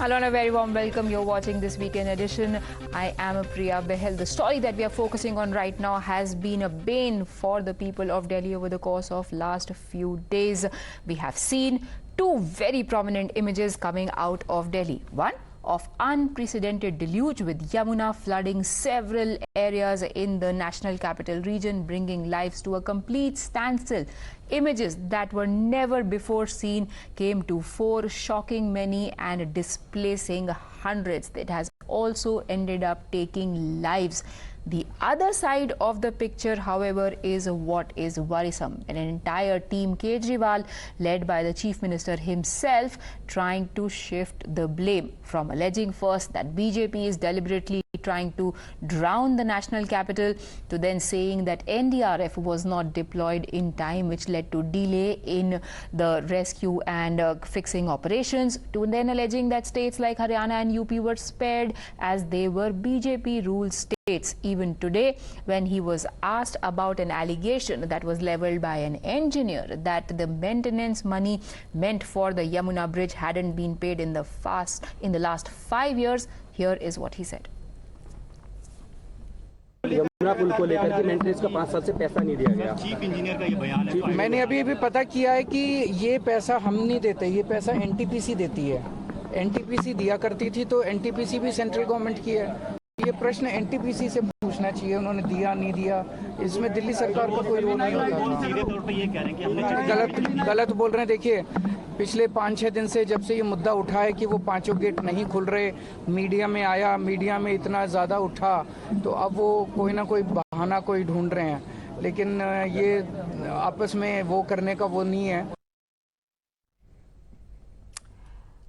Hello and a very warm welcome. You're watching this weekend edition. I am Priya Behel. The story that we are focusing on right now has been a bane for the people of Delhi over the course of last few days. We have seen two very prominent images coming out of Delhi. One of unprecedented deluge with Yamuna flooding several areas in the national capital region, bringing lives to a complete standstill. Images that were never before seen came to fore, shocking many and displacing hundreds. It has also ended up taking lives. The other side of the picture, however, is what is worrisome. An entire team Kejriwal, led by the Chief Minister himself, trying to shift the blame, from alleging first that BJP is deliberately trying to drown the national capital, to then saying that NDRF was not deployed in time, which led to delay in the rescue and fixing operations, to then alleging that states like Haryana and UP were spared as they were BJP-ruled states. Even today, when he was asked about an allegation that was leveled by an engineer that the maintenance money meant for the Yamuna Bridge hadn't been paid in the last 5 years, here is what he said. Yamuna पुल को लेकर के maintenance का 5 साल से पैसा नहीं दिया गया। चीफ इंजीनियर का ये बयान है। मैंने अभी भी पता किया है कि ये पैसा हम नहीं देते, ये पैसा एनटीपीसी देती है। एनटीपीसी दिया करती थी, तो एनटीपीसी भी सेंट्रल गवर्नमेंट की है। ये प्रश्न एनटीपीसी से पूछना चाहिए, उन्होंने दिया नहीं दिया, इसमें दिल्ली सरकार का कोई रोल नहीं होता। सीधे तौर पे ये कह रहे हैं कि हमने गलत बोल रहे हैं। देखिए, पिछले 5-6 दिन से जब से ये मुद्दा उठा है कि वो पांचों गेट नहीं खुल रहे, मीडिया में आया, मीडिया में इतना ज़्यादा उठा, तो अब वो कोई ना कोई बहाना कोई ढूंढ रहे हैं, लेकिन ये आपस में वो करने का वो नहीं है।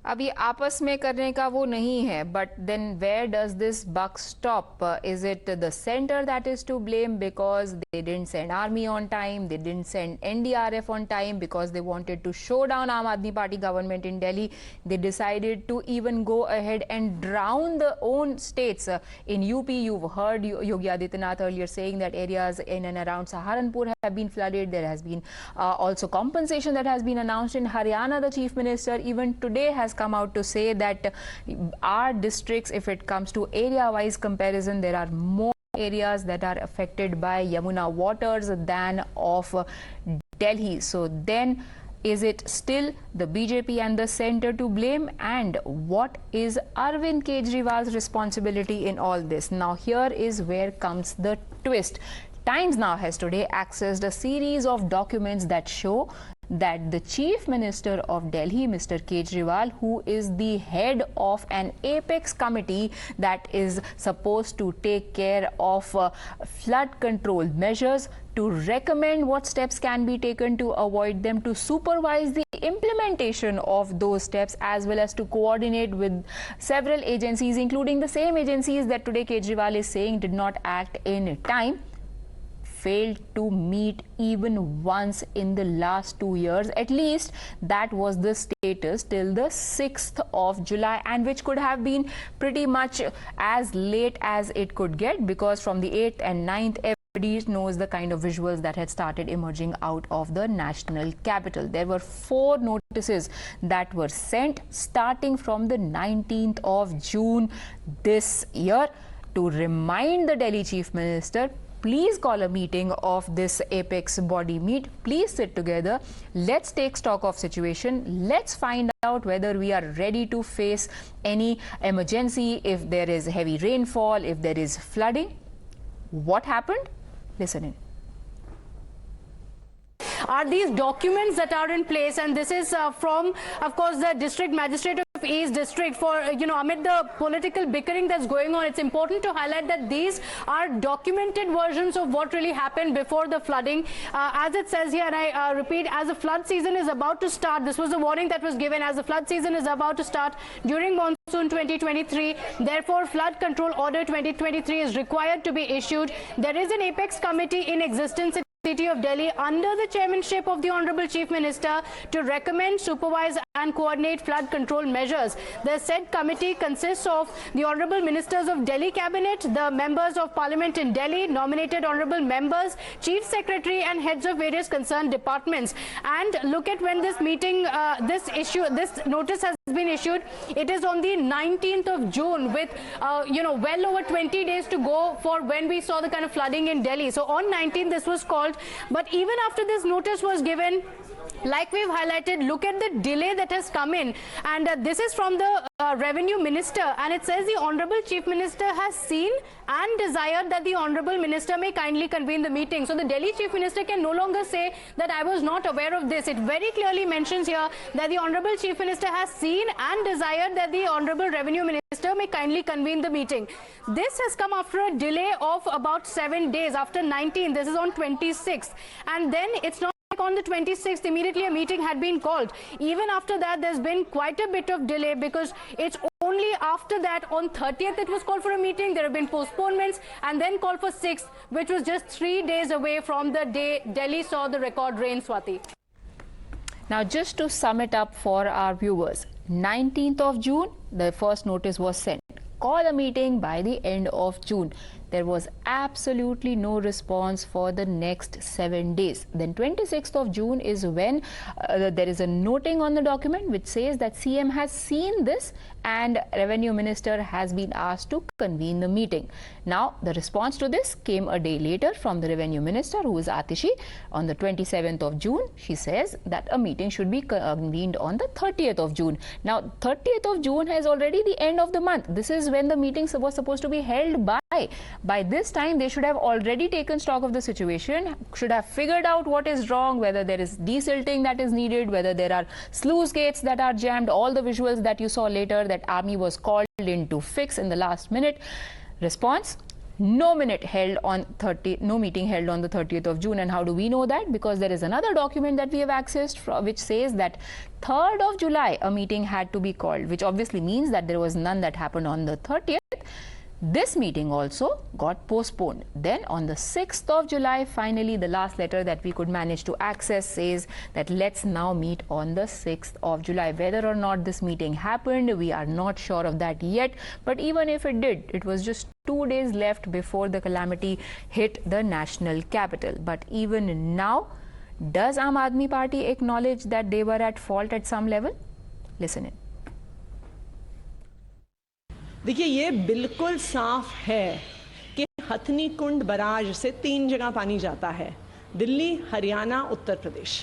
अभी आपस में करने का वो नहीं है, but then where does this buck stop? Is it the center that is to blame because they didn't send army on time, they didn't send NDRF on time because they wanted to show down Aam Aadmi Party government in Delhi? They decided to even go ahead and drown their own states. In UP, you've heard Yogi Adityanath earlier saying that areas in and around Saharanpur have been flooded. There has been also compensation that has been announced. In Haryana, the Chief Minister even today has come out to say that our districts, if it comes to area-wise comparison, there are more areas that are affected by Yamuna waters than of Delhi. So then, is it still the BJP and the centre to blame? And what is Arvind Kejriwal's responsibility in all this? Now, here is where comes the twist. Times now has today accessed a series of documents that show that the Chief Minister of Delhi, Mr. Kejriwal, who is the head of an apex committee that is supposed to take care of flood control measures, to recommend what steps can be taken to avoid them, to supervise the implementation of those steps, as well as to coordinate with several agencies, including the same agencies that today Kejriwal is saying did not act in time, failed to meet even once in the last 2 years. At least that was the status till the 6th of July, and which could have been pretty much as late as it could get, because from the 8th and 9th, everybody knows the kind of visuals that had started emerging out of the national capital. There were 4 notices that were sent starting from the 19th of June this year to remind the Delhi Chief Minister, please call a meeting of this apex body meet. Please sit together. Let's take stock of situation. Let's find out whether we are ready to face any emergency, if there is heavy rainfall, if there is flooding. What happened? Listen in. Are these documents that are in place, and this is from, of course, the District Magistrate of East District, for, amid the political bickering that's going on, it's important to highlight that these are documented versions of what really happened before the flooding. As it says here, and I repeat, as the flood season is about to start, this was the warning that was given, as the flood season is about to start during monsoon 2023, therefore flood control order 2023 is required to be issued. There is an apex committee in existence in City of Delhi under the chairmanship of the Honorable Chief Minister to recommend, supervise and coordinate flood control measures. The said committee consists of the Honorable Ministers of Delhi Cabinet, the members of Parliament in Delhi, nominated Honorable members, Chief Secretary and heads of various concerned departments. And look at when this meeting, this notice has been issued. It is on the 19th of June with, well over 20 days to go for when we saw the kind of flooding in Delhi. So on 19th, this was called. But even after this notice was given, like we've highlighted, look at the delay that has come in. And this is from the Revenue Minister. And it says the Honorable Chief Minister has seen and desired that the Honorable Minister may kindly convene the meeting. So the Delhi Chief Minister can no longer say that I was not aware of this. It very clearly mentions here that the Honorable Chief Minister has seen and desired that the Honorable Revenue Minister may kindly convene the meeting. This has come after a delay of about 7 days. After 19, this is on 26th. And then it's not on the 26th, immediately a meeting had been called. Even after that, there's been quite a bit of delay because it's only after that on 30th it was called for a meeting. There have been postponements and then called for 6th, which was just 3 days away from the day Delhi saw the record rain, Swati. Now, just to sum it up for our viewers, 19th of June, the first notice was sent. Call a meeting by the end of June. There was absolutely no response for the next 7 days. Then 26th of June is when there is a noting on the document which says that CM has seen this and Revenue Minister has been asked to convene the meeting. Now, the response to this came a day later from the Revenue Minister, who is Atishi. On the 27th of June, she says that a meeting should be convened on the 30th of June. Now, 30th of June is already the end of the month. This is when the meeting was supposed to be held by. By this time, they should have already taken stock of the situation, should have figured out what is wrong, whether there is desilting that is needed, whether there are sluice gates that are jammed, all the visuals that you saw later that army was called in to fix in the last minute. Response: no meeting held on the 30th of June. And how do we know that? Because there is another document that we have accessed which says that 3rd of July a meeting had to be called, which obviously means that there was none that happened on the 30th. This meeting also got postponed. Then on the 6th of July, finally the last letter that we could manage to access says that let's now meet on the 6th of July. Whether or not this meeting happened, we are not sure of that yet. But even if it did, it was just 2 days left before the calamity hit the national capital. But even now, does Aam Aadmi Party acknowledge that they were at fault at some level? Listen in. देखिए, ये बिल्कुल साफ है कि हथनी कुंड barrage से 3 जगह पानी जाता है: दिल्ली, हरियाणा, उत्तर प्रदेश।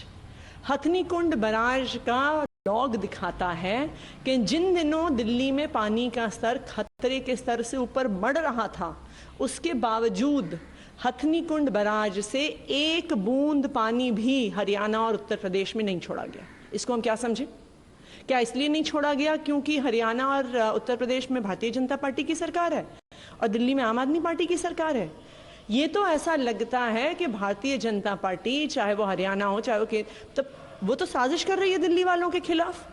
हथनी कुंड बराज का लॉग दिखाता है कि जिन दिनों दिल्ली में पानी का स्तर खतरे के स्तर से ऊपर बढ़ रहा था, उसके बावजूद हथनी कुंड बराज से 1 बूंद पानी भी हरियाणा और उत्तर प्रदेश में नहीं छोड़ा गया। इसको हम क्या समझें? क्या इसलिए नहीं छोड़ा गया क्योंकि हरियाणा और उत्तर प्रदेश में भारतीय जनता पार्टी की सरकार है और दिल्ली में आम आदमी पार्टी की सरकार है? ये तो ऐसा लगता है कि भारतीय जनता पार्टी, चाहे वो हरियाणा हो चाहे वो तो साजिश कर रही है दिल्ली वालों के खिलाफ।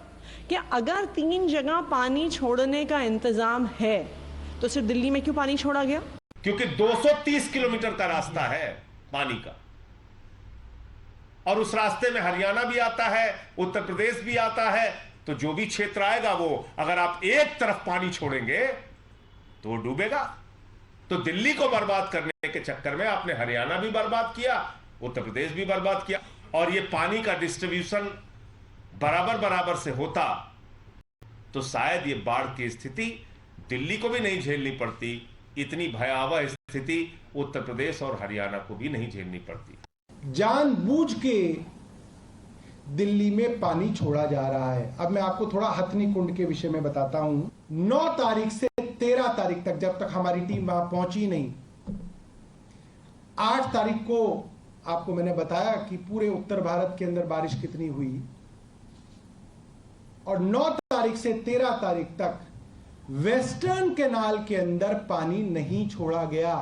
कि अगर 3 जगह पानी छोड़ने का इंतजाम है तो सिर्फ दिल्ली में क्यों पानी छोड़ा गया? क्योंकि 230 किलोमीटर का रास्ता है पानी का, और उस रास्ते में हरियाणा भी आता है, उत्तर प्रदेश भी आता है। तो जो भी क्षेत्र आएगा, वो अगर आप एक तरफ पानी छोड़ेंगे तो वो डूबेगा। तो दिल्ली को बर्बाद करने के चक्कर में आपने हरियाणा भी बर्बाद किया, उत्तर प्रदेश भी बर्बाद किया। और ये पानी का डिस्ट्रीब्यूशन बराबर से होता तो शायद ये बाढ़ की स्थिति दिल्ली को भी नहीं झेलनी पड़ती, इतनी भयावह स्थिति उत्तर प्रदेश और हरियाणा को भी नहीं झेलनी पड़ती। जानबूझ के दिल्ली में पानी छोड़ा जा रहा है। अब मैं आपको थोड़ा हथनी कुंड के विषय में बताता हूं। 9 तारीख से 13 तारीख तक, जब तक हमारी टीम वहां पहुंची नहीं, 8 तारीख को आपको मैंने बताया कि पूरे उत्तर भारत के अंदर बारिश कितनी हुई, और 9 तारीख से 13 तारीख तक वेस्टर्न कैनाल के अंदर पानी नहीं छोड़ा गया।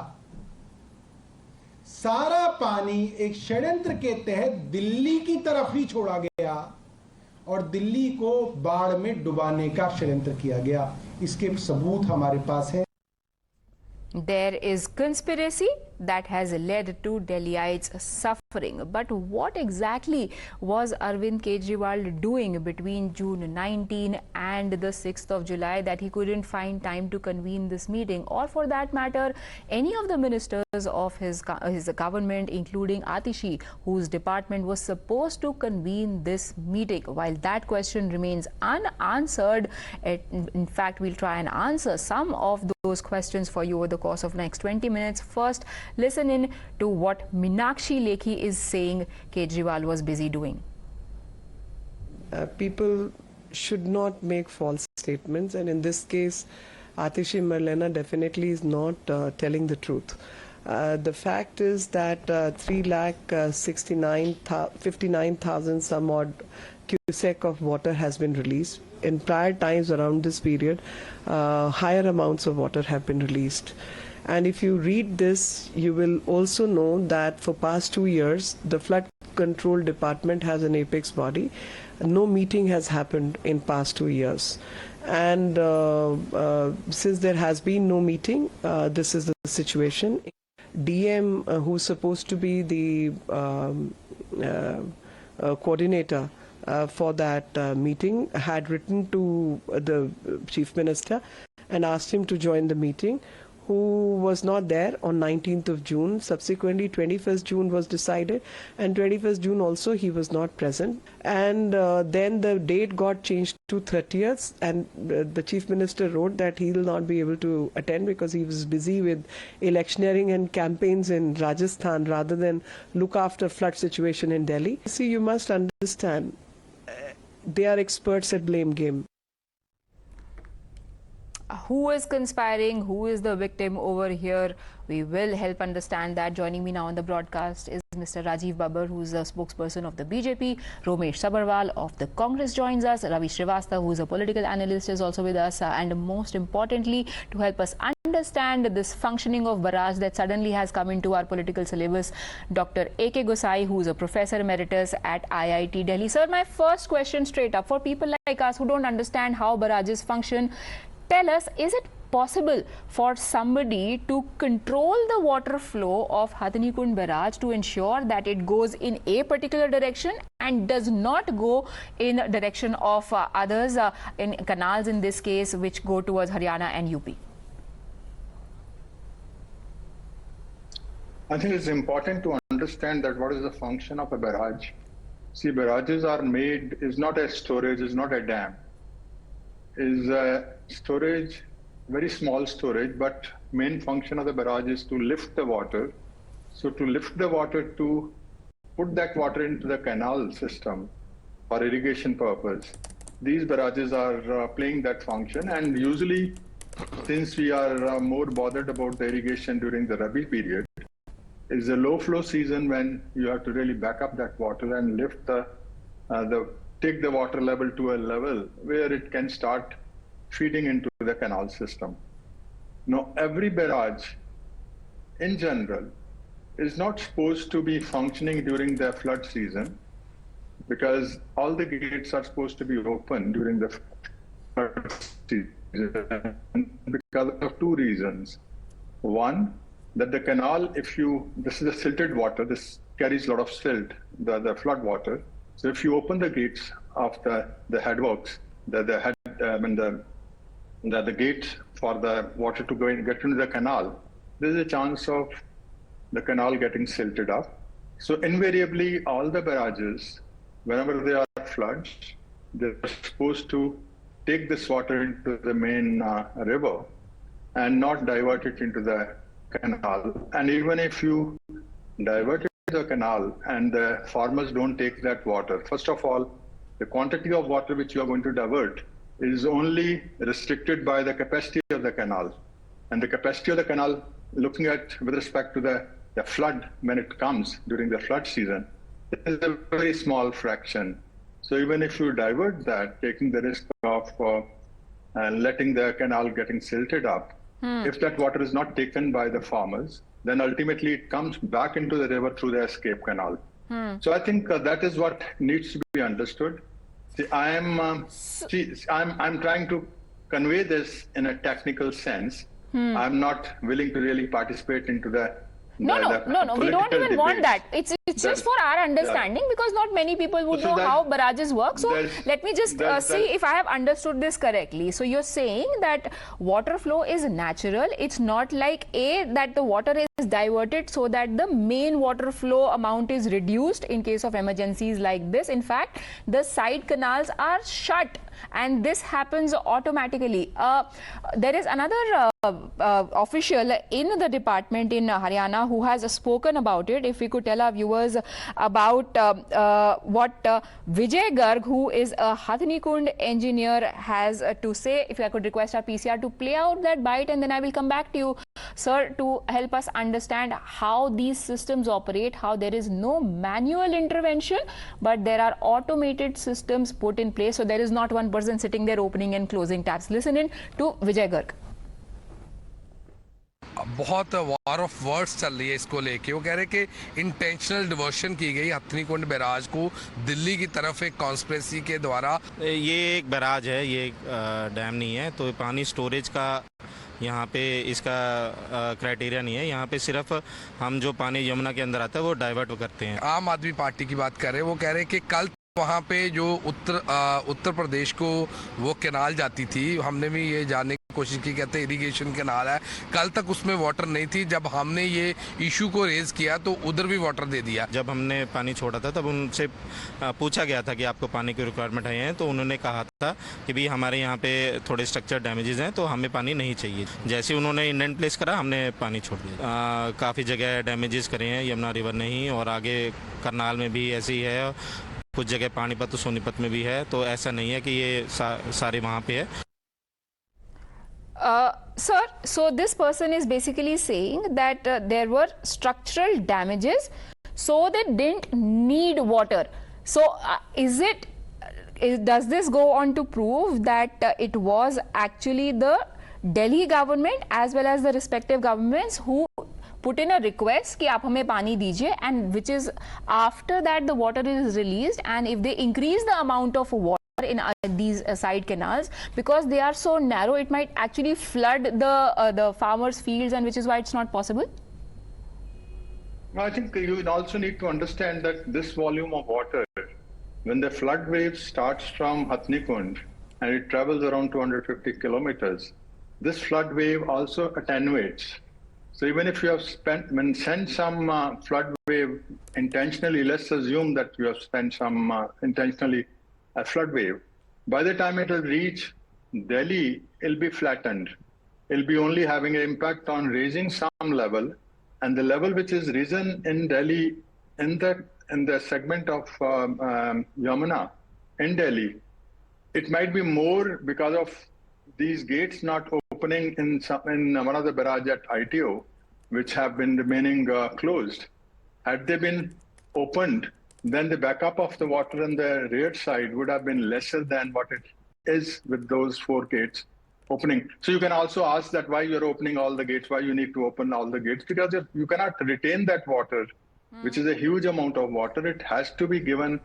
सारा पानी एक षड्यंत्र के तहत दिल्ली की तरफ ही छोड़ा गया और दिल्ली को बाढ़ में डुबाने का षड्यंत्र किया गया। इसके सबूत हमारे पास है। There is conspiracy that has led to Delhiites suffering. But what exactly was Arvind Kejriwal doing between June 19 and the 6th of July that he couldn't find time to convene this meeting, or for that matter, any of the ministers of his government, including Atishi, whose department was supposed to convene this meeting? While that question remains unanswered, in fact, we'll try and answer some of those questions for you over the course of next 20 minutes. First, listen in to what Meenakshi Lekhi is saying Kejriwal was busy doing. People should not make false statements, and in this case, Atishi Marlena definitely is not telling the truth. The fact is that 3,59,000 some odd cubic of water has been released. In prior times around this period, higher amounts of water have been released. And if you read this, you will also know that for past 2 years, the flood control department has an apex body. No meeting has happened in past 2 years. And since there has been no meeting, this is the situation. DM, who's supposed to be the coordinator for that meeting, had written to the Chief Minister and asked him to join the meeting, who was not there on 19th of June. Subsequently, 21st June was decided, and 21st June also he was not present. And then the date got changed to 30th, and the Chief Minister wrote that he will not be able to attend because he was busy with electioneering and campaigns in Rajasthan rather than look after flood situation in Delhi. See, you must understand, they are experts at blame game. Who is conspiring? Who is the victim over here? We will help understand that. Joining me now on the broadcast is Mr. Rajiv Babbar, who is a spokesperson of the BJP. Romesh Sabharwal of the Congress joins us. Ravi Srivastava, who is a political analyst, is also with us. And most importantly, to help us understand this functioning of barrage that suddenly has come into our political syllabus, Dr. A.K. Gosain, who is a professor emeritus at IIT Delhi. Sir, my first question straight up, for people like us who don't understand how barrages function, tell us, is it possible for somebody to control the water flow of Hathnikund Barrage to ensure that it goes in a particular direction and does not go in direction of others, in canals in this case, which go towards Haryana and UP? I think it's important to understand that what is the function of a barrage. See, barrages are made, is not a storage, is not a dam. Is a storage, very small storage, but main function of the barrage is to lift the water. So to lift the water, to put that water into the canal system for irrigation purpose, these barrages are playing that function. And usually, since we are more bothered about the irrigation during the Rabi period, is a low flow season when you have to really back up that water and lift take the water level to a level where it can start feeding into the canal system. Now, every barrage in general is not supposed to be functioning during the flood season, because all the gates are supposed to be open during the flood season because of two reasons. One, that the canal, this is a silted water, this carries a lot of silt, the flood water. So if you open the gates of the headworks, the gate for the water to go and get into the canal, there's a chance of the canal getting silted up. So invariably, all the barrages, whenever they are floods, they're supposed to take this water into the main river and not divert it into the canal. And even if you divert it to the canal and the farmers don't take that water, first of all, the quantity of water which you are going to divert is only restricted by the capacity of the canal. And the capacity of the canal, looking at with respect to the flood when it comes during the flood season, is a very small fraction. So even if you divert that, taking the risk of letting the canal getting silted up, if that water is not taken by the farmers, then ultimately it comes back into the river through the escape canal. So I think that is what needs to be understood. See, I'm trying to convey this in a technical sense. I'm not willing to really participate into the No, we don't even want that. It's just for our understanding, because not many people would know how barrages work. So let me just see if I have understood this correctly. So you're saying that water flow is natural. It's not like that the water is diverted so that the main water flow amount is reduced in case of emergencies like this. In fact, the side canals are shut and this happens automatically. There is another official in the department in Haryana who has spoken about it. If we could tell our viewers about what Vijay Garg, who is a Hathnikund engineer, has to say. If I could request our PCR to play out that bite, and then I will come back to you, sir, to help us understand how these systems operate, how there is no manual intervention, but there are automated systems put in place. So there is not one person sitting there opening and closing taps. Listen in to Vijay Garg. बहुत war of words चल रही है इसको लेके। वो कह रहे कि इंटेंशनल डिवर्शन की गई हथनीकुंड बैराज को दिल्ली की तरफ एक कॉन्स्पिरेसी के द्वारा। ये एक बैराज है, ये एक डैम नहीं है, तो पानी स्टोरेज का यहाँ पे इसका क्राइटेरिया नहीं है। यहाँ पे सिर्फ हम जो पानी यमुना के अंदर आता है वो डाइवर्ट करते हैं। आम आदमी पार्टी की बात कर रहे हैं, वो कह रहे हैं कि कल वहाँ पे जो उत्तर प्रदेश को वो कैनाल जाती थी, हमने भी ये जानने की कोशिश की, कहते हैं इरिगेशन कैनाल है, कल तक उसमें वाटर नहीं थी। जब हमने ये इशू को रेज किया तो उधर भी वाटर दे दिया। जब हमने पानी छोड़ा था तब उनसे पूछा गया था कि आपको पानी की रिक्वायरमेंट है, तो उन्होंने कहा था कि भाई हमारे यहाँ पे थोड़े स्ट्रक्चर डैमेजेस हैं तो हमें पानी नहीं चाहिए। जैसे उन्होंने इंडेंट प्लेस करा हमने पानी छोड़ दिया। काफ़ी जगह डैमेजेस करे हैं यमुना रिवर ने ही, और आगे करनाल में भी ऐसे ही है, कुछ जगह पानीपत सोनीपत में भी है, तो ऐसा नहीं है कि ये सारे वहाँ पे है। Sir, so this person is basically saying that there were structural damages, so they didn't need water. So does this go on to prove that it was actually the Delhi government as well as the respective governments who put in a request कि आप हमें पानी दीजिए, and which is after that the water is released, and if they increase the amount of water in these side canals, because they are so narrow, it might actually flood the farmers' fields, and which is why it's not possible? I think you also need to understand that this volume of water, when the flood wave starts from Hathnikund and it travels around 250 kilometers, this flood wave also attenuates. So even if you have sent some flood wave intentionally, let's assume that you have sent some intentionally a flood wave, by the time it will reach Delhi, it'll be flattened. It'll be only having an impact on raising some level, and the level which is risen in Delhi in the segment of Yamuna in Delhi, it might be more because of these gates not opening in one of the barrage at ITO, which have been remaining closed. Had they been opened, then the backup of the water on the rear side would have been lesser than what it is with those 4 gates opening. So you can also ask that why you're opening all the gates, why you need to open all the gates, because you cannot retain that water, which is a huge amount of water. It has to be given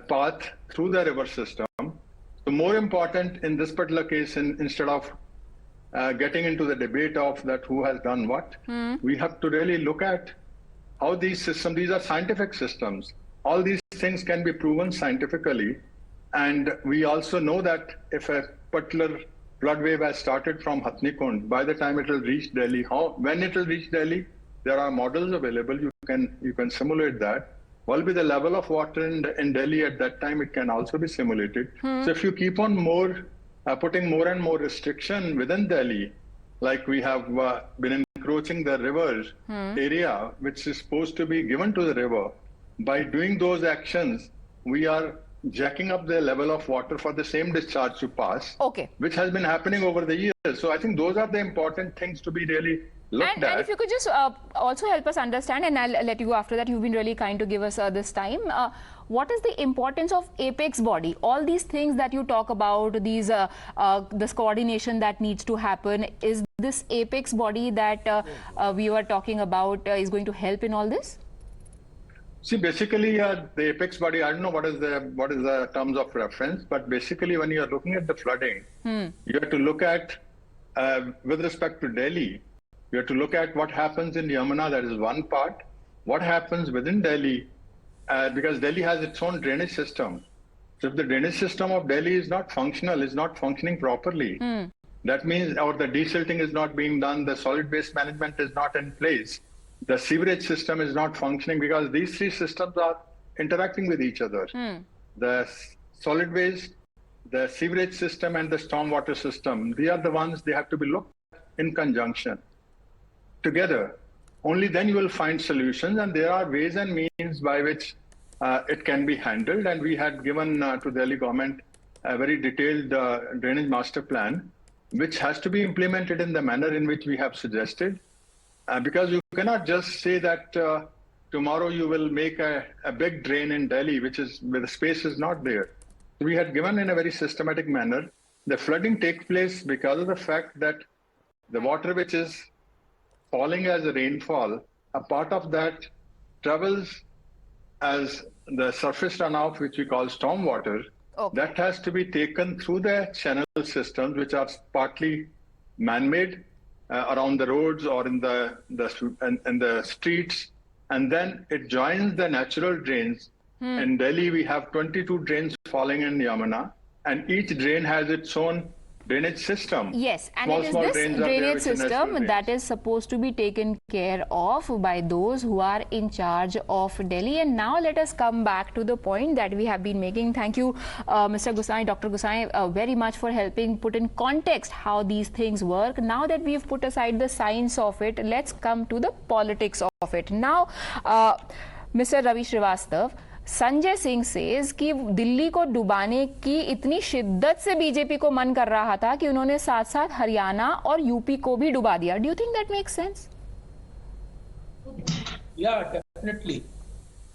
path through the river system. So more important in this particular case, instead of getting into the debate of that who has done what, we have to really look at how these systems, these are scientific systems. All these things can be proven scientifically. And we also know that if a particular flood wave has started from Hathnikund, by the time it will reach Delhi, when it will reach Delhi, there are models available. You can simulate that. What will be the level of water in Delhi at that time? It can also be simulated. So if you keep on putting more and more restriction within Delhi, like we have been encroaching the river area, which is supposed to be given to the river, by doing those actions, we are jacking up the level of water for the same discharge to pass, which has been happening over the years. So I think those are the important things to be really looked at. And if you could just also help us understand, and I'll let you go after that, you've been really kind to give us this time. What is the importance of apex body? All these things that you talk about, this coordination that needs to happen, is this apex body that we were talking about is going to help in all this? See, basically, the apex body, I don't know what is the terms of reference, but basically when you are looking at the flooding, you have to look at, with respect to Delhi, We have to look at what happens in Yamuna, that is one part. What happens within Delhi, because Delhi has its own drainage system. So if the drainage system of Delhi is not functional, is not functioning properly, that means, or the desilting is not being done, the solid waste management is not in place, the sewerage system is not functioning, because these three systems are interacting with each other. The solid waste, the sewerage system, and the stormwater system, they are the ones, they have to be looked at in conjunction, together. Only then you will find solutions, and there are ways and means by which it can be handled. And we had given to Delhi government a very detailed drainage master plan, which has to be implemented in the manner in which we have suggested. Because you cannot just say that tomorrow you will make a big drain in Delhi, where the space is not there. We had given in a very systematic manner. The flooding takes place because of the fact that the water which is falling as a rainfall, a part of that travels as the surface runoff, which we call stormwater. That has to be taken through the channel systems, which are partly man-made around the roads or in the streets, and then it joins the natural drains. In Delhi, we have 22 drains falling in Yamuna, and each drain has its own drainage system. Yes, and it is this drainage system that is supposed to be taken care of by those who are in charge of Delhi. And now let us come back to the point that we have been making. Thank you, Mr. Gosain, Dr. Gosain, very much for helping put in context how these things work. Now that we've put aside the science of it, let's come to the politics of it. Now, Mr. Ravi Srivastav, Sanjay Singh says कि दिल्ली को डुबाने की इतनी शिद्दत से BJP को मन कर रहा था कि उन्होंने साथ साथ हरियाणा और यूपी को भी डुबा दिया. Do you think that makes sense? Yeah, definitely.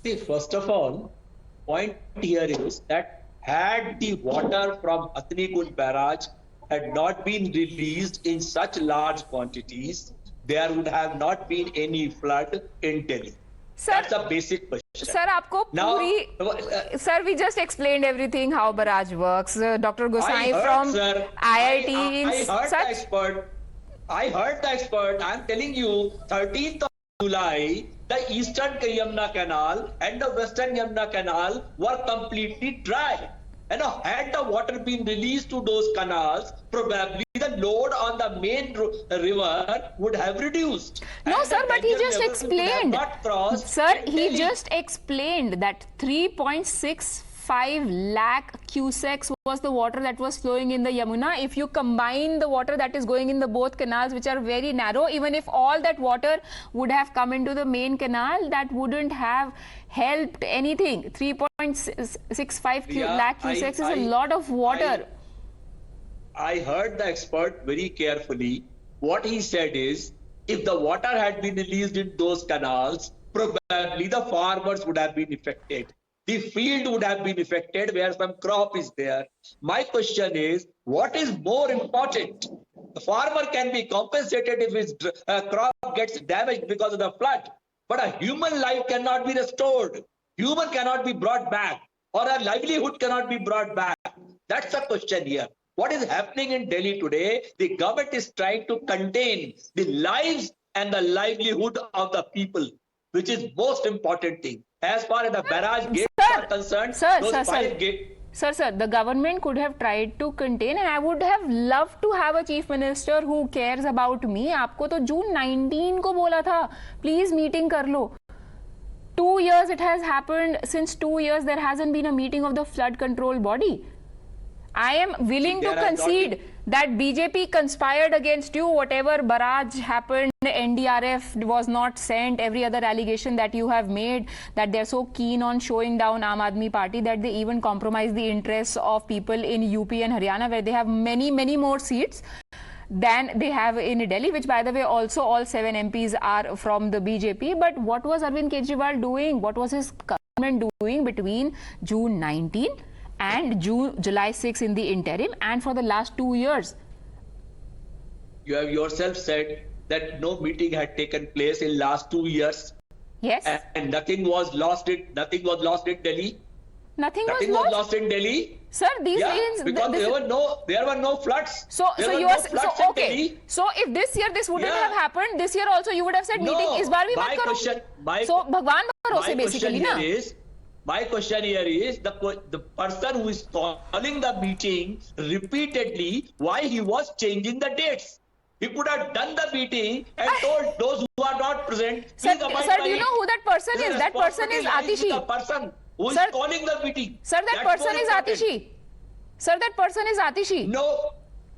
See, first of all, point here is that had the water from Hathnikund Barrage had not been released in such large quantities, there would have not been any flood in Delhi. Sir, that's a basic question. Sir, आपको पूरी Sir, we just explained everything how barrage works. Dr. Gosain from IIT. I heard the expert. I'm telling you, 13th of July, the eastern Yamuna Canal and the western Yamuna Canal were completely dry. And had the water been released to those canals, probably the load on the main river would have reduced. No, sir, but he just explained. Sir, he just explained that 3.65 lakh cusecs was the water that was flowing in the Yamuna. If you combine the water that is going in the both canals, which are very narrow, even if all that water would have come into the main canal, that wouldn't have helped anything. 3.65 lakh cusecs is a lot of water. I heard the expert very carefully. What he said is, if the water had been released in those canals, probably the farmers would have been affected. The field would have been affected where some crop is there. My question is, what is more important? The farmer can be compensated if his crop gets damaged because of the flood. But a human life cannot be restored. Human cannot be brought back, or a livelihood cannot be brought back. That's the question here. What is happening in Delhi today? The government is trying to contain the lives and the livelihood of the people, which is most important thing. As far as the barrage gates are concerned, Sir, the government could have tried to contain, and I would have loved to have a chief minister who cares about me. आपको तो June 19 को बोला था, please meeting कर लो. 2 years it has happened. Since 2 years there hasn't been a meeting of the flood control body. I am willing to concede that BJP conspired against you. Whatever barrage happened, NDRF was not sent, every other allegation that you have made, that they're so keen on showing down Aam Aadmi Party that they even compromise the interests of people in UP and Haryana, where they have many, many more seats than they have in Delhi, which, by the way, also all 7 MPs are from the BJP. But what was Arvind Kejriwal doing? What was his government doing between June 19 and July 6 in the interim and for the last 2 years? You have yourself said that no meeting had taken place in last 2 years. Yes. And nothing was lost in Delhi. Nothing was lost in Delhi. Sir, these rains... Because there were no floods. So you are... So, okay. So if this year this wouldn't have happened, this year also you would have said meeting is bar bhi mat karo. So, Bhagwan bharose basically, na? My question here is the person who is calling the meeting repeatedly, why he was changing the dates. He could have done the meeting and told those who are not present. Sir, do you know who that person is? That person is Atishi. The person who is calling the meeting. Sir, that person is Atishi. Sir, that person is Atishi.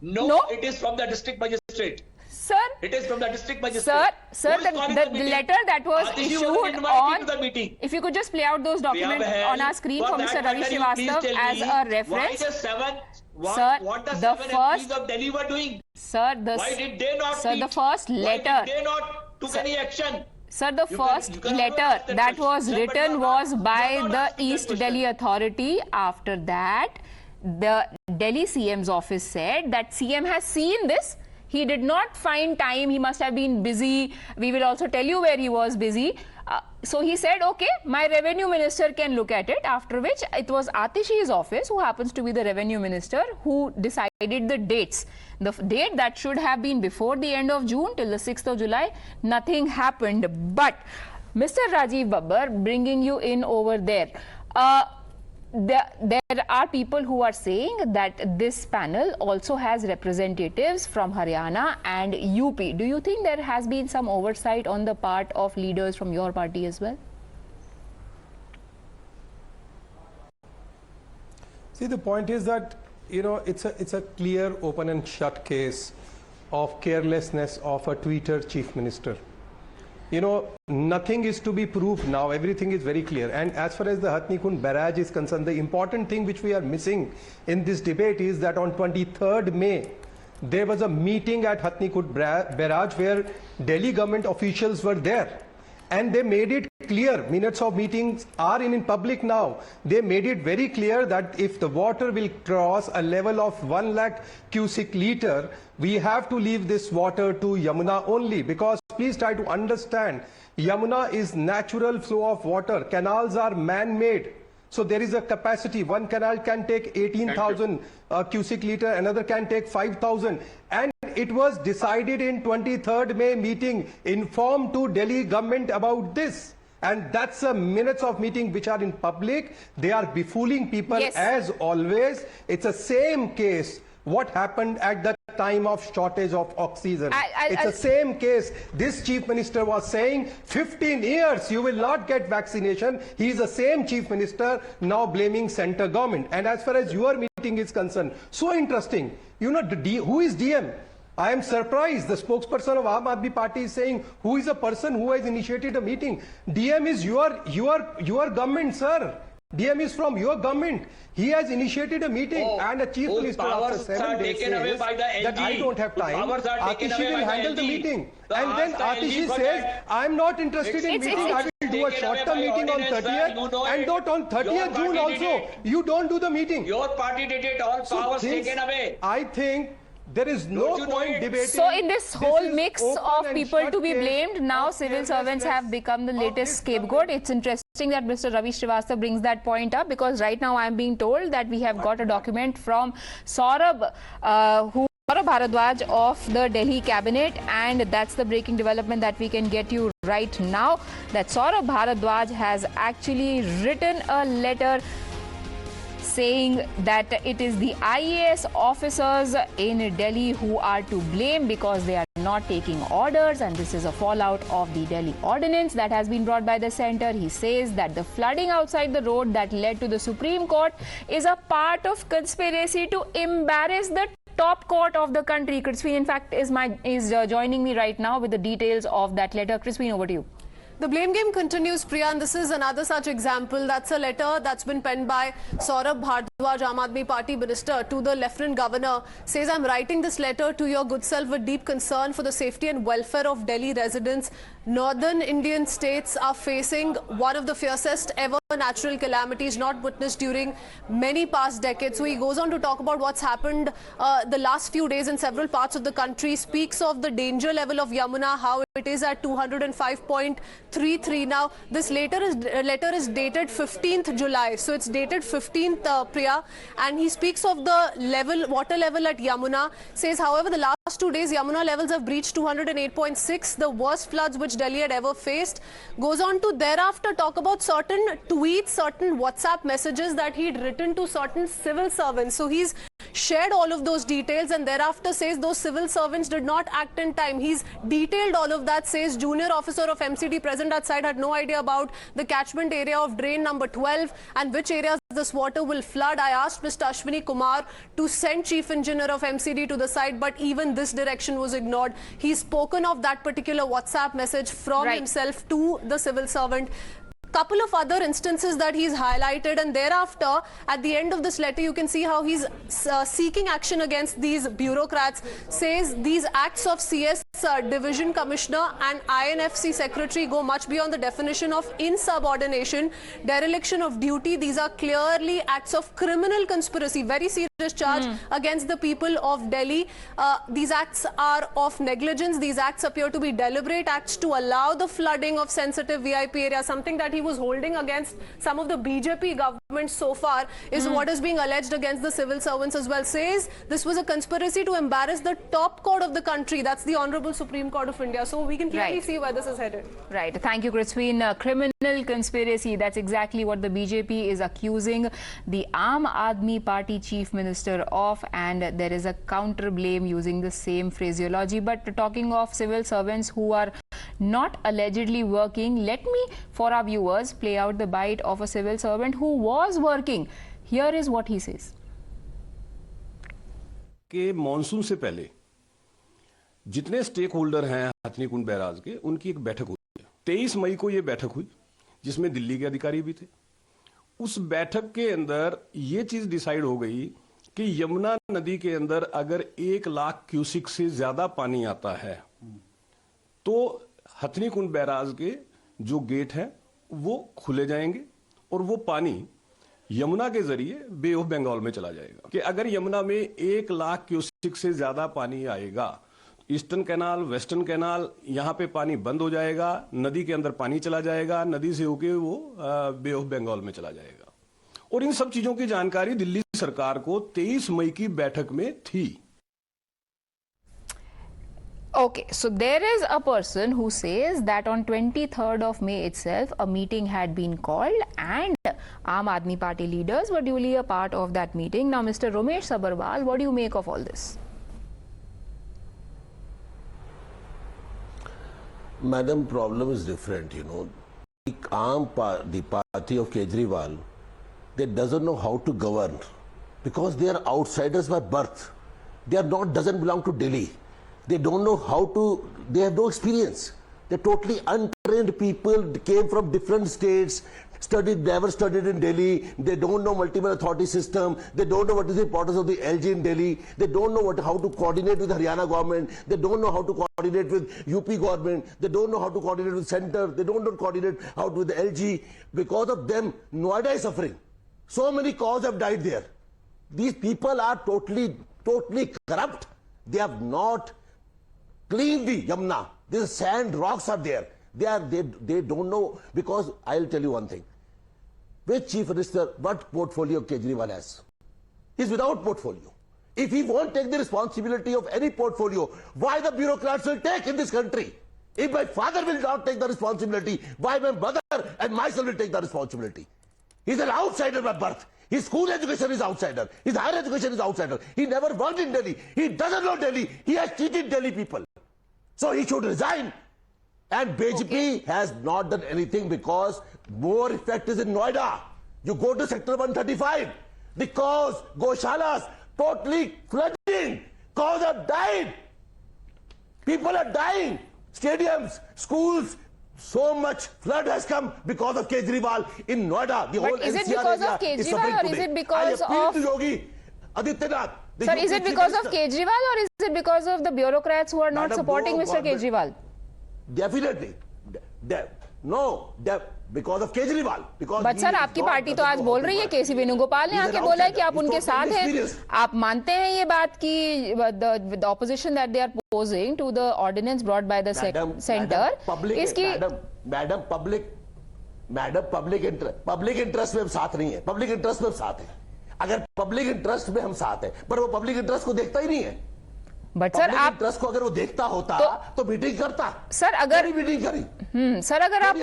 No, it is from the district magistrate. Sir, it is from the district magistrate. Sir, the letter that was issued on... the meeting. If you could just play out those documents on our screen for Mr. Ravi Srivastava as a reference. What the seven MPs of Delhi were doing? Sir, why did they not the first letter... Why did they not took any action? Sir, the first letter that was written was by the East Delhi Authority. After that, the Delhi CM's office said that CM has seen this. He did not find time. He must have been busy. We will also tell you where he was busy. So he said, okay, my revenue minister can look at it. After which it was Atishi's office, who happens to be the revenue minister, who decided the dates. The date that should have been before the end of June till the 6th of July, nothing happened. But Mr. Rajiv Babbar, bringing you in over there. There are people who are saying that this panel also has representatives from Haryana and UP. Do you think there has been some oversight on the part of leaders from your party as well? See, the point is that, you know, it's a clear, open and shut case of carelessness of a tweeter chief minister. You know, nothing is to be proved now. Everything is very clear. And as far as the Hathnikund barrage is concerned, the important thing which we are missing in this debate is that on 23rd May, there was a meeting at Hathnikund barrage where Delhi government officials were there. And they made it clear, minutes of meetings are in public now. They made it very clear that if the water will cross a level of 1 lakh cubic liter, we have to leave this water to Yamuna only. Because please try to understand, Yamuna is natural flow of water. Canals are man-made. So there is a capacity. One canal can take 18,000 cubic liter, another can take 5,000. And it was decided in 23rd May meeting, informed to Delhi government about this. And that's a minutes of meeting which are in public. They are befooling people as always. It's the same case. What happened at the time of shortage of oxygen? It's the same case. This chief minister was saying 15 years you will not get vaccination. He is the same chief minister now blaming center government. And as far as your meeting is concerned, so interesting. You know, who is DM? I am surprised. The spokesperson of Aam Aadmi Party is saying who is the person who has initiated a meeting. DM is your government, sir. DM is from your government. He has initiated a meeting and a chief minister after 7 days says that I don't have time. Atishi will handle the meeting. And then Atishi says, I'm not interested in meeting. I will do a short-term meeting on 30th. And not on 30th June also. You don't do the meeting. Your party did it. All powers taken away. I think there is no point debating. So in this whole mix of people to be blamed, now civil servants have become the latest scapegoat. It's interesting that Mr. Ravi Srivastava brings that point up, because right now I am being told that we have got a document from Saurabh Bharadwaj of the Delhi cabinet, and that's the breaking development that we can get you right now, that Saurabh Bharadwaj has actually written a letter saying that it is the IAS officers in Delhi who are to blame because they are not taking orders, and this is a fallout of the Delhi ordinance that has been brought by the centre. He says that the flooding outside the road that led to the Supreme Court is a part of conspiracy to embarrass the top court of the country. Crispin, in fact, is joining me right now with the details of that letter. Crispin, over to you. The blame game continues, Priya, and this is another such example. That's a letter that's been penned by Saurabh Bharadwaj, Aam Aadmi Party minister, to the Lieutenant Governor. Says, I'm writing this letter to your good self with deep concern for the safety and welfare of Delhi residents. Northern Indian states are facing one of the fiercest ever natural calamities not witnessed during many past decades. So he goes on to talk about what's happened the last few days in several parts of the country, speaks of the danger level of Yamuna, how it is at 205.33 now. This letter is dated 15th July, so it's dated 15th Priya, and he speaks of the water level at Yamuna, says however the last 2 days Yamuna levels have breached 208.6, the worst floods which Delhi had ever faced. Goes on to thereafter talk about certain tweets, certain WhatsApp messages that he'd written to certain civil servants. So he's shared all of those details and thereafter says those civil servants did not act in time. He's detailed all of that, says junior officer of MCD present at site had no idea about the catchment area of drain number 12 and which areas this water will flood. I asked Mr. Ashwini Kumar to send chief engineer of MCD to the site, but even this direction was ignored. He's spoken of that particular WhatsApp message from himself to the civil servant. Couple of other instances that he's highlighted, and thereafter at the end of this letter you can see how he's seeking action against these bureaucrats, says these acts of CS division commissioner and INFC secretary go much beyond the definition of insubordination, dereliction of duty. These are clearly acts of criminal conspiracy, very serious charge against the people of Delhi. These acts are of negligence. These acts appear to be deliberate acts to allow the flooding of sensitive VIP areas, something that he was holding against some of the BJP government so far is what is being alleged against the civil servants as well. Says this was a conspiracy to embarrass the top court of the country, that's the Honorable Supreme Court of India. So we can clearly see where this is headed. Right. Thank you, Christine. Criminal conspiracy, that's exactly what the BJP is accusing the Aam Aadmi Party Chief Minister of, and there is a counter blame using the same phraseology. But talking of civil servants who are not allegedly working, let me, for our viewers, play out the bite of a civil servant who was working. Here is what he says. कि monsoon से पहले जितने stake holder हैं Hathnikund barrage के, उनकी एक बैठक हुई है। 23 मई को ये बैठक हुई जिसमें दिल्ली के अधिकारी भी थे। उस बैठक के अंदर ये चीज डिसाइड हो गई कि यमुना नदी के अंदर अगर 1 लाख क्यूसिक से ज्यादा पानी आता है तो हथनीकुंड बैराज के जो गेट हैं वो खुले जाएंगे और वो पानी यमुना के जरिए बे ऑफ बंगाल में चला जाएगा। कि अगर यमुना में 1 लाख क्यूसिक से ज्यादा पानी आएगा, ईस्टर्न कैनाल, वेस्टर्न कैनाल, यहाँ पे पानी बंद हो जाएगा, नदी के अंदर पानी चला जाएगा, नदी से होके वो बे ऑफ बंगाल में चला जाएगा। और इन सब चीजों की जानकारी दिल्ली सरकार को 23 मई की बैठक में थी। Okay, so there is a person who says that on 23rd of May itself, a meeting had been called and Aam Aadmi Party leaders were duly a part of that meeting. Now, Mr. Romesh Sabharwal, what do you make of all this? Madam, problem is different, you know. The party of Kejriwal, they doesn't know how to govern because they are outsiders by birth. They are not, doesn't belong to Delhi. They don't know how to, they have no experience. They're totally untrained people, came from different states, never studied in Delhi. They don't know multiple authority system. They don't know what is the importance of the LG in Delhi. They don't know how to coordinate with Haryana government. They don't know how to coordinate with UP government. They don't know how to coordinate with center. They don't know how to coordinate with the LG. Because of them, Noida is suffering. So many cows have died there. These people are totally corrupt. They have not cleaned the Yamuna. These sand rocks are there. They don't know, because I'll tell you one thing. Which Chief Minister, what portfolio Kejriwal has? He's without portfolio. If he won't take the responsibility of any portfolio, why the bureaucrats will take in this country? If my father will not take the responsibility, why my mother and myself will take the responsibility? He's an outsider by birth. His school education is outsider. His higher education is outsider. He never worked in Delhi. He doesn't know Delhi. He has cheated Delhi people. So he should resign. And BJP has not done anything because more effect is in Noida. You go to sector 135. The cows, Goshalas, totally flooding. Cows have died. People are dying. Stadiums, schools, so much flood has come because of Kejriwal in Noida. The whole is it NCR because of area is Kejriwal suffering or today. is it because I appeal of to Yogi Adityanath. Sir, is it because of Kejriwal or is it because of the bureaucrats who are not supporting Mr. Kejriwal? Definitely. No, because of Kejriwal. Because but sir आपकी party तो आज बोल रही है, केसी वेणुगोपाल ने आके बोला है कि आप उनके साथ हैं। आप मानते हैं ये बात कि the opposition that they are opposing to the ordinance brought by the center इसकी मैडम पब्लिक इंटरेस्ट में हम साथ नहीं है, पब्लिक इंटरेस्ट में हम साथ है। अगर पब्लिक इंटरेस्ट में हम साथ है, पर वो पब्लिक इंटरेस्ट को देखता ही नहीं है। बट सर आप इंटरेस्ट को अगर वो देखता होता तो मीटिंग करता। सर अगर मीटिंग करी सर अगर आप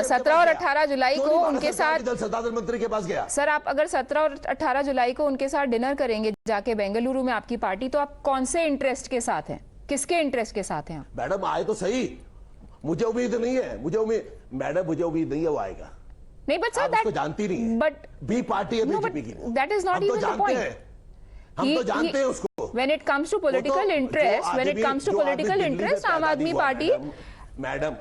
17 और 18 जुलाई को उनके साथ प्रधानमंत्री के पास गया, सर आप अगर 17 और 18 जुलाई को उनके साथ डिनर करेंगे जाके बेंगलुरु में आपकी पार्टी, तो आप कौन से इंटरेस्ट के साथ हैं, किसके इंटरेस्ट के साथ हैं? मैडम आए तो सही, मुझे उम्मीद नहीं है, मुझे उम्मीद नहीं है वो आएगा। नहीं बट सर दैट जानती नहीं है, बट बी पार्टी है बीजेपी की, that is not even the point. हम तो जानते हैं उसको। When it comes to political interest, आम आदमी party, madam,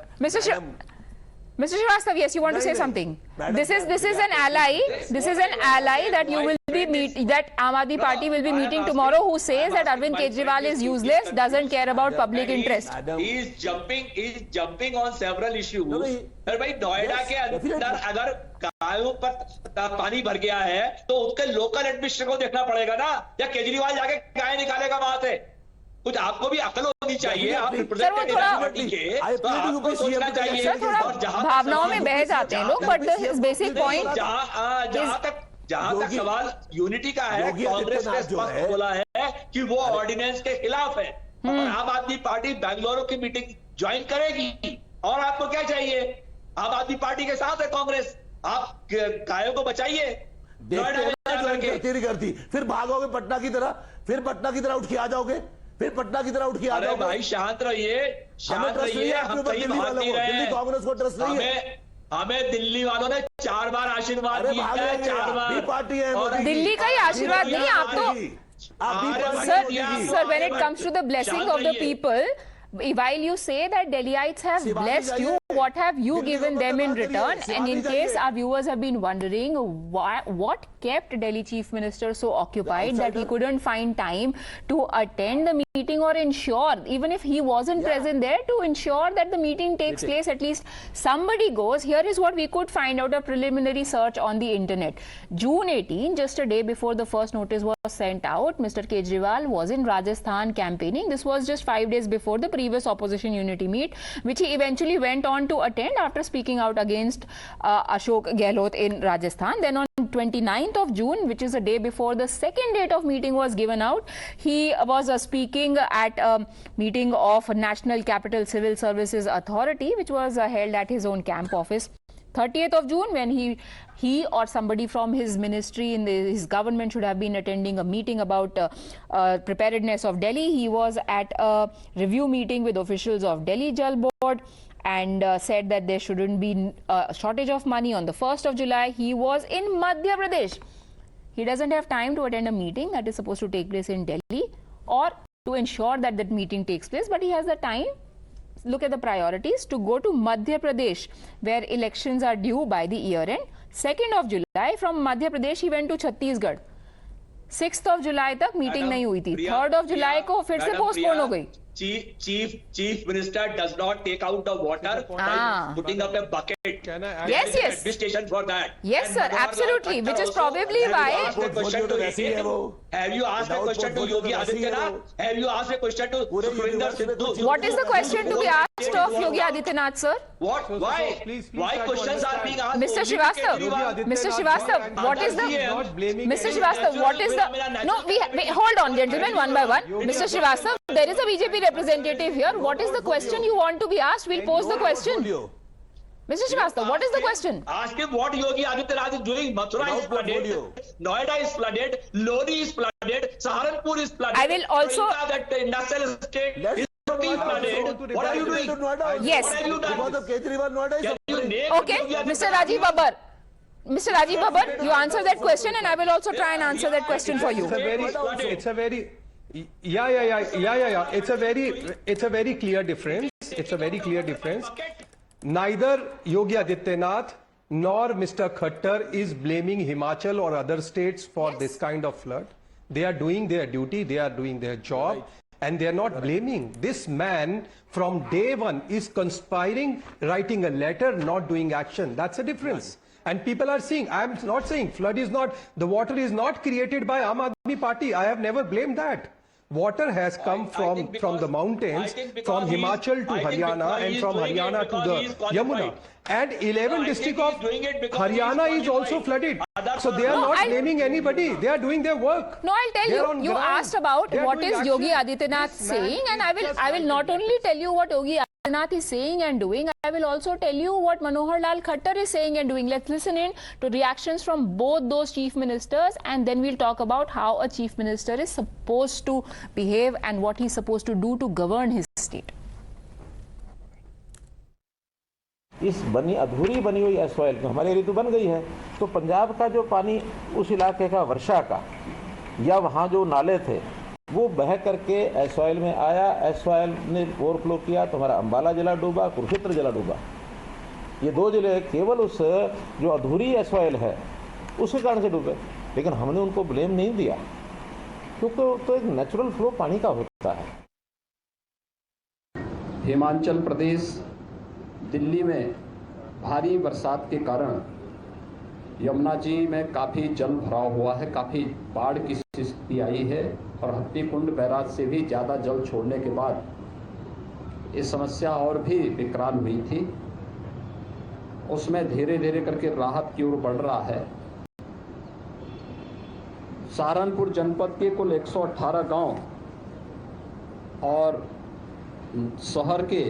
Mr. Srivastava, yes, you want to say something? This is an ally. This is an ally that you will be that Aam Aadmi Party will be meeting tomorrow, who says that Arvind Kejriwal is useless, doesn't care about public interest. He is jumping on several issues. अरे भाई नोएडा के अंदर अगर गायों पर पानी भर गया है तो उसके लोकल एडमिनिस्ट्रेटर को देखना पड़ेगा ना, या केजरीवाल जाके गाय निकालेगा वहां से? कुछ आपको भी अकल होनी चाहिए। आप रिप्रेजेंटेटिव पार्टी के, तो आपको सोचना चाहिए। और भावनाओं में बह जाते हैं लोग, बट बेसिक पॉइंट जहां तक सवाल यूनिटी का है, कांग्रेस ने स्पष्ट बोला है कि वो ऑर्डिनेंस के खिलाफ है और आम आदमी पार्टी बेंगलुरु की मीटिंग ज्वाइन करेगी। और आपको क्या चाहिए? आम आदमी पार्टी के साथ है कांग्रेस, आप गायों को बचाइए। करती फिर भागोगे पटना की तरह उठ के आ जाओगे, फिर पटना की तरह उठ के आ जाओगे। भाई शांत रहिए, शांत रहिए। हम कहीं भाग नहीं रहे। कांग्रेस को ट्रस्ट नहीं है। हमें दिल्ली वालों ने 4 बार आशीर्वाद दिया है, 4 बार पार्टी है। दिल्ली का ही आशीर्वाद नहीं, आप तो sir when it comes to the blessing of the people, while you say that Delhiites have blessed you, what have you given them in return? And in case our viewers have been wondering what kept Delhi Chief Minister so occupied that he couldn't find time to attend the meeting or ensure, even if he wasn't present there, to ensure that the meeting takes place, at least somebody goes. Here is what we could find out, a preliminary search on the internet. June 18, just a day before the first notice was sent out, Mr. Kejriwal was in Rajasthan campaigning. This was just 5 days before the previous opposition unity meet, which he eventually went on to attend after speaking out against Ashok Gehlot in Rajasthan. Then on 29th of June, which is a day before the second date of meeting was given out, he was speaking at a meeting of National Capital Civil Services Authority, which was held at his own camp office. 30th of June, when he or somebody from his ministry in his government should have been attending a meeting about preparedness of Delhi. He was at a review meeting with officials of Delhi Jal Board and said that there shouldn't be a shortage of money. On the 1st of July, he was in Madhya Pradesh. He doesn't have time to attend a meeting that is supposed to take place in Delhi or to ensure that that meeting takes place, but he has the time. Look at the priorities, to go to Madhya Pradesh, where elections are due by the year end. 2nd of July, from Madhya Pradesh he went to Chhattisgarh. 6th of July तक meeting नहीं हुई थी। 3rd of July को फिर से postpone हो गई। Chief Minister does not take out the water by putting up a bucket. Yes. Administration for that. Yes, sir, absolutely. Which is probably why. Have you asked a question to Yogi Adityanath? Have you asked a question to Sukhwinder Sidhu? What is the question to be asked of Yogi Adityanath, sir? What? Why? Why questions are being asked? Mr. Srivastava, what is the? Mr. Srivastava, what is the? No, we hold on, gentlemen, one by one. Mr. Srivastava, there is a BJP representative here. What is the question you want to be asked? We'll pose the question. Mr. Srivastava, what is the question? Ask him what Yogi Adityanath is doing. Mathura is flooded, Noida is flooded, Lodi is flooded, Saharanpur is flooded. I will also. That industrial estate is flooded. What are you doing? Yes. What have you done? Because of Kejriwal, Noida is Okay, Mr. Rajiv Babbar. Mr. Rajiv Babbar, you answer that question and I will also try and answer that question for you. It's a very It's a very clear difference. It's a very clear difference. Neither Yogi Adityanath nor Mr. Khattar is blaming Himachal or other states for this kind of flood. They are doing their duty. They are doing their job. And they're not blaming. This man from day one is conspiring, writing a letter, not doing action. That's the difference. And people are seeing, I'm not saying flood is not, the water is not created by Aam Aadmi Party. I have never blamed that. Water has come from the mountains, from Himachal to Haryana and from Haryana to the Yamuna. And 11 districts of Haryana is also flooded. So they are not blaming anybody. They are doing their work. No, I'll tell you. You asked about what is Yogi Adityanath saying, and I will not only tell you what Yogi Adityanath is saying and doing, I will also tell you what Manohar Lal Khattar is saying and doing. Let's listen in to reactions from both those chief ministers, and then we'll talk about how a chief minister is supposed to behave and what he's supposed to do to govern his state. इस अधूरी बनी हुई एसवाइल को हमारी ऋतु बन गई है, तो पंजाब का जो पानी उस इलाके का वर्षा का या वहाँ जो नाले थे वो बह करके एसवाइल में आया, एसवाइल ने ओवरफ्लो किया तो हमारा अंबाला जिला डूबा, कुरुक्षेत्र जिला डूबा। ये दो जिले केवल उस जो अधूरी एसवाइल है उसके कारण से डूबे, लेकिन हमने उनको ब्लेम नहीं दिया क्योंकि तो एक नेचुरल फ्लो पानी का होता है। हिमाचल प्रदेश, दिल्ली में भारी बरसात के कारण यमुना जी में काफ़ी जल भराव हुआ है, काफ़ी बाढ़ की स्थिति आई है और हत्तीकुंड बैराज से भी ज़्यादा जल छोड़ने के बाद ये समस्या और भी विकराल हुई थी। उसमें धीरे धीरे करके राहत की ओर बढ़ रहा है। सहारनपुर जनपद के कुल 118 गांव और शहर के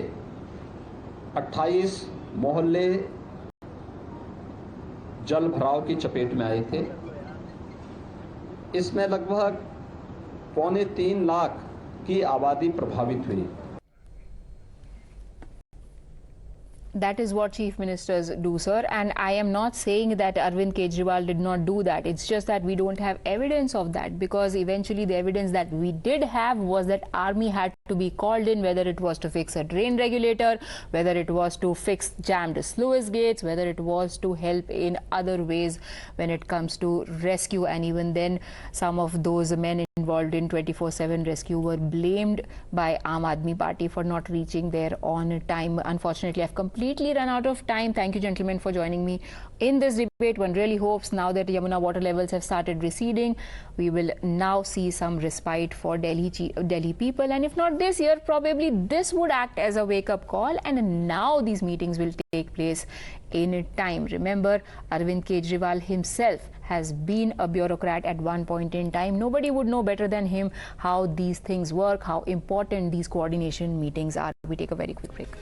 28 मोहल्ले जल भराव की चपेट में आए थे। इसमें लगभग 2.25 लाख की आबादी प्रभावित हुई। That is what chief ministers do, sir. And I am not saying that Arvind Kejriwal did not do that. It's just that we don't have evidence of that, because eventually the evidence that we did have was that army had to be called in, whether it was to fix a drain regulator, whether it was to fix jammed sluice gates, whether it was to help in other ways when it comes to rescue. And even then, some of those men involved in 24/7 rescue were blamed by Aam Aadmi Party for not reaching there on time. Unfortunately, I've completely run out of time. Thank you, gentlemen, for joining me in this debate. One really hopes now that Yamuna water levels have started receding, we will now see some respite for Delhi people. And if not this year, probably this would act as a wake-up call. And now these meetings will take place in time. Remember, Arvind Kejriwal himself has been a bureaucrat at one point in time. Nobody would know better than him how these things work, how important these coordination meetings are. We take a very quick break.